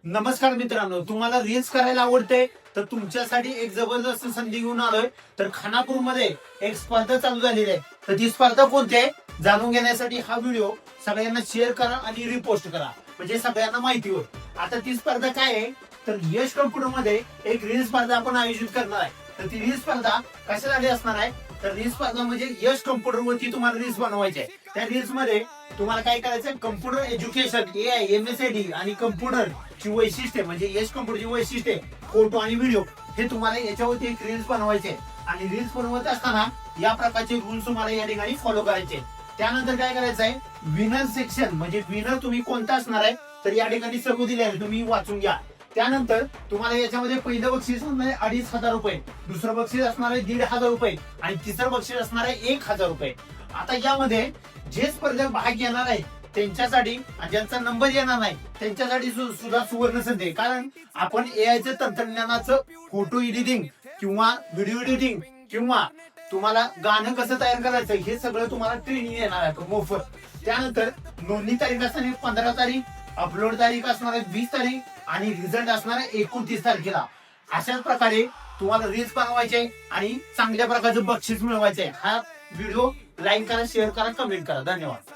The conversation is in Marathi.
नमस्कार मित्रांनो, तुम्हाला रील्स करायला आवडते तर तुमच्यासाठी एक जबरदस्त संधी घेऊन आलोय. तर खानापूरमध्ये एक स्पर्धा चालू झालेली आहे. तर ती स्पर्धा कोणती आहे जाणून घेण्यासाठी हा व्हिडिओ सगळ्यांना शेअर करा आणि रिपोस्ट करा, म्हणजे सगळ्यांना माहिती होईल. आता ती स्पर्धा काय आहे, तर यश कम्प्युटरमध्ये एक रील स्पर्धा आपण आयोजित करणार आहे. तर ती रील स्पर्धा कशासाठी असणार आहे, तर रील स्पर्धा म्हणजे यश कम्प्युटरवरती तुम्हाला रील्स बनवायचे आहे. त्या रील्स मध्ये तुम्हाला काय करायचं, कम्प्युटर एज्युकेशन, AI, MSID आणि कम्प्युटर ची वैशिष्ट्ये म्हणजे यश कम्प्युटरची वैशिष्ट्ये, फोटो आणि व्हिडिओ हे तुम्हाला याच्यावरती एक रील्स बनवायचे. आणि रील्स बनवत असताना या प्रकारचे रूल्स तुम्हाला या ठिकाणी फॉलो करायचे. त्यानंतर काय करायचं आहे, विनर सेक्शन म्हणजे विनर तुम्ही कोणता असणार आहे, तर या ठिकाणी सर्व दिले आहे, तुम्ही वाचून घ्या. त्यानंतर तुम्हाला याच्यामध्ये पहिलं बक्षीस असणार आहे 2,500 रुपये, दुसरं बक्षीस असणार आहे 1,500 रुपये आणि तिसरं बक्षीस असणार आहे 1,000 रुपये. आता यामध्ये जे स्पर्धक भाग घेणार आहे त्यांच्यासाठी आणि ज्यांचा नंबर येणार नाही त्यांच्यासाठी सुद्धा सुवर्ण संधी आहे. कारण आपण एआयचं तंत्रज्ञानाचं फोटो एडिटिंग किंवा व्हिडिओ एडिटिंग किंवा तुम्हाला गाणं कसं तयार करायचं हे सगळं तुम्हाला ट्रेनिंग येणार आहे मोफत. त्यानंतर नोंदणी तारीख असणार आहे 15 तारीख, अपलोड तारीख असणार आहे 20 तारीख आणि रिझल्ट असणार आहे 29 तारखेला. अशाच प्रकारे तुम्हाला रील्स बनवायचे आणि चांगल्या प्रकारचं बक्षीस मिळवायचंय. हा व्हिडिओ लाईक करा, शेअर करा, कमेंट करा. धन्यवाद.